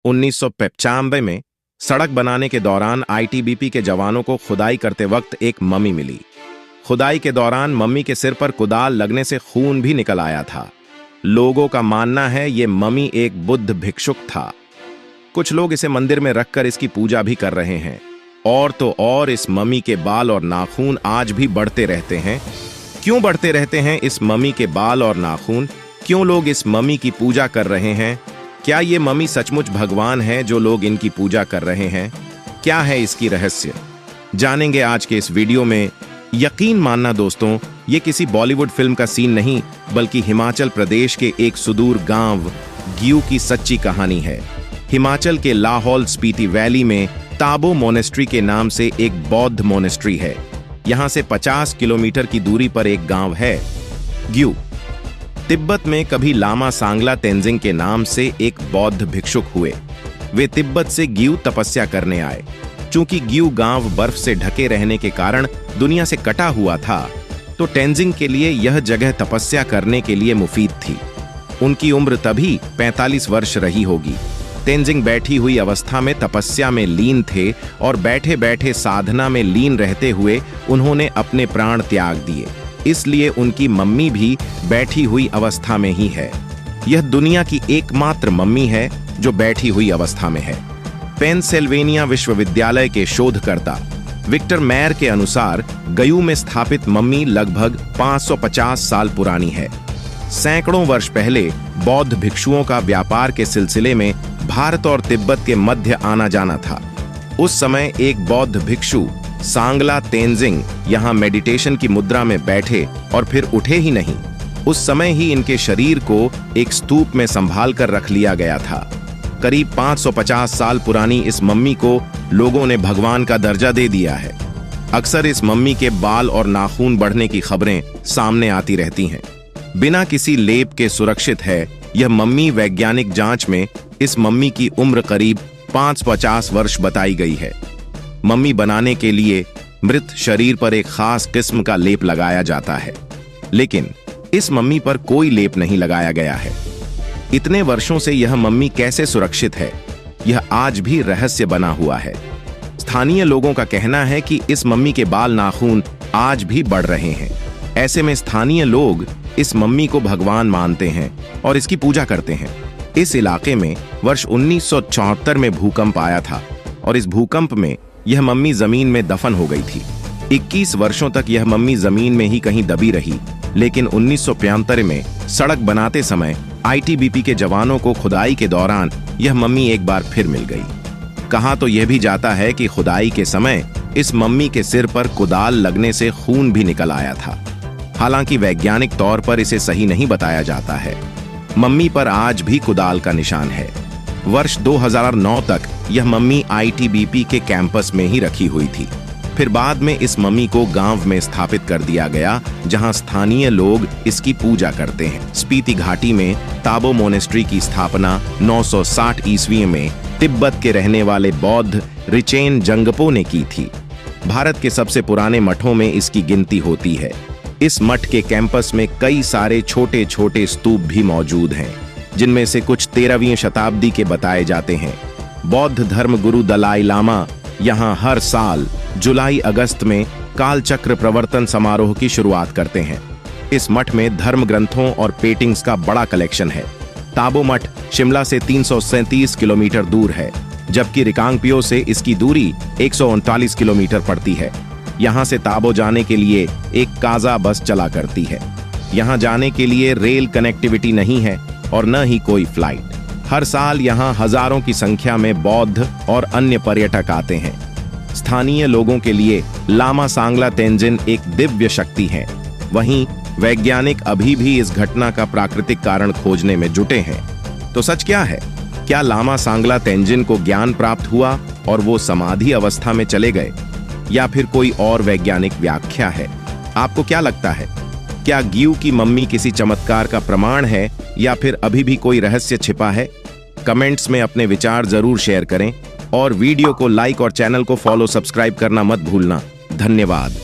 1995 में सड़क बनाने के दौरान आईटीबीपी के जवानों को खुदाई करते वक्त एक मम्मी मिली। खुदाई के दौरान मम्मी के सिर पर कुदाल लगने से खून भी निकल आया था। लोगों का मानना है ये मम्मी एक बुद्ध भिक्षुक था। कुछ लोग इसे मंदिर में रखकर इसकी पूजा भी कर रहे हैं। और तो और इस मम्मी के बाल और नाखून आज भी बढ़ते रहते हैं। क्यों बढ़ते रहते हैं इस मम्मी के बाल और नाखून? क्यों लोग इस मम्मी की पूजा कर रहे हैं? क्या ये मम्मी सचमुच भगवान है जो लोग इनकी पूजा कर रहे हैं? क्या है इसकी रहस्य? जानेंगे आज के इस वीडियो में। यकीन मानना दोस्तों, ये किसी बॉलीवुड फिल्म का सीन नहीं, बल्कि हिमाचल प्रदेश के एक सुदूर गांव ग्यू की सच्ची कहानी है। हिमाचल के लाहौल स्पीति वैली में ताबो मोनेस्ट्री के नाम से एक बौद्ध मोनेस्ट्री है। यहां से 50 किलोमीटर की दूरी पर एक गांव है ग्यू। तिब्बत में कभी लामा सांगला तेंजिंग के नाम से एक बौद्ध भिक्षुक हुए। वे तिब्बत से ग्यू तपस्या करने आए। चूंकि ग्यू गांव बर्फ से ढके रहने के कारण दुनिया से कटा हुआ था, तो तेंजिंग के लिए यह जगह तपस्या करने के लिए मुफीद थी। उनकी उम्र तभी 45 वर्ष रही होगी। तेंजिंग बैठी हुई अवस्था में तपस्या में लीन थे और बैठे बैठे साधना में लीन रहते हुए उन्होंने अपने प्राण त्याग दिए। इसलिए उनकी मम्मी भी बैठी हुई अवस्था में ही है। यह दुनिया की एकमात्र मम्मी है जो बैठी हुई अवस्था में है। पेंसिल्वेनिया विश्वविद्यालय के शोधकर्ता विक्टर मैयर के अनुसार ग्यू में स्थापित मम्मी लगभग 550 साल पुरानी है। सैकड़ों वर्ष पहले बौद्ध भिक्षुओं का व्यापार के सिलसिले में भारत और तिब्बत के मध्य आना जाना था। उस समय एक बौद्ध भिक्षु सांगला तेंजिंग यहां मेडिटेशन की मुद्रा में बैठे और फिर उठे ही नहीं। उस समय ही इनके शरीर को एक स्तूप में संभाल कर रख लिया गया था। करीब 550 साल पुरानी इस मम्मी को लोगों ने भगवान का दर्जा दे दिया है। अक्सर इस मम्मी के बाल और नाखून बढ़ने की खबरें सामने आती रहती हैं। बिना किसी लेप के सुरक्षित है यह मम्मी। वैज्ञानिक जांच में इस मम्मी की उम्र करीब 550 वर्ष बताई गई है। मम्मी बनाने के लिए मृत शरीर पर एक खास किस्म का लेप लगाया जाता है, लेकिन इस मम्मी पर कोई लेप नहीं लगाया गया है। इतने वर्षों से यह मम्मी कैसे सुरक्षित है, यह आज भी रहस्य बना हुआ है। स्थानीय लोगों का कहना है कि इस मम्मी के बाल नाखून आज भी बढ़ रहे हैं। ऐसे में स्थानीय लोग इस मम्मी को भगवान मानते हैं और इसकी पूजा करते हैं। इस इलाके में वर्ष 1974 में भूकंप आया था और इस भूकंप में यह मम्मी जमीन में दफन हो गई थी। 21 वर्षों तक यह मम्मी जमीन में ही कहीं दबी रही, लेकिन 1975 में सड़क बनाते समय आईटीबीपी के जवानों को खुदाई के दौरान यह मम्मी एक बार फिर मिल गई। कहा तो यह भी जाता है कि खुदाई के समय इस मम्मी के सिर पर कुदाल लगने से खून भी निकल आया था। हालांकि वैज्ञानिक तौर पर इसे सही नहीं बताया जाता है। मम्मी पर आज भी कुदाल का निशान है। वर्ष 2009 तक यह मम्मी आईटीबीपी के कैंपस में ही रखी हुई थी। फिर बाद में इस मम्मी को गांव में स्थापित कर दिया गया, जहां स्थानीय लोग इसकी पूजा करते हैं। स्पीति घाटी में ताबो मोनेस्ट्री की स्थापना 960 ईस्वी में तिब्बत के रहने वाले बौद्ध रिचेन जंगपो ने की थी। भारत के सबसे पुराने मठों में इसकी गिनती होती है। इस मठ के कैंपस में कई सारे छोटे छोटे स्तूप भी मौजूद हैं, जिनमें से कुछ 13वीं शताब्दी के बताए जाते हैं। बौद्ध धर्म गुरु दलाई लामा यहाँ हर साल जुलाई अगस्त में कालचक्र प्रवर्तन समारोह की शुरुआत करते हैं। इस मठ में धर्म ग्रंथों और पेंटिंग्स का बड़ा कलेक्शन है। ताबो मठ शिमला से 337 किलोमीटर दूर है, जबकि रिकांगपिओ से इसकी दूरी 139 किलोमीटर पड़ती है। यहाँ से ताबो जाने के लिए एक काजा बस चला करती है। यहाँ जाने के लिए रेल कनेक्टिविटी नहीं है और न ही कोई फ्लाइट। हर साल यहाँ हजारों की संख्या में बौद्ध और अन्य पर्यटक आते हैं। स्थानीय लोगों के लिए लामा सांगला तेंजिन एक दिव्य शक्ति है। वहीं वैज्ञानिक अभी भी इस घटना का प्राकृतिक कारण खोजने में जुटे हैं। तो सच क्या है? क्या लामा सांगला तेंजिन को ज्ञान प्राप्त हुआ और वो समाधि अवस्था में चले गए, या फिर कोई और वैज्ञानिक व्याख्या है? आपको क्या लगता है? क्या ग्यू की मम्मी किसी चमत्कार का प्रमाण है या फिर अभी भी कोई रहस्य छिपा है? कमेंट्स में अपने विचार जरूर शेयर करें और वीडियो को लाइक और चैनल को फॉलो सब्सक्राइब करना मत भूलना। धन्यवाद।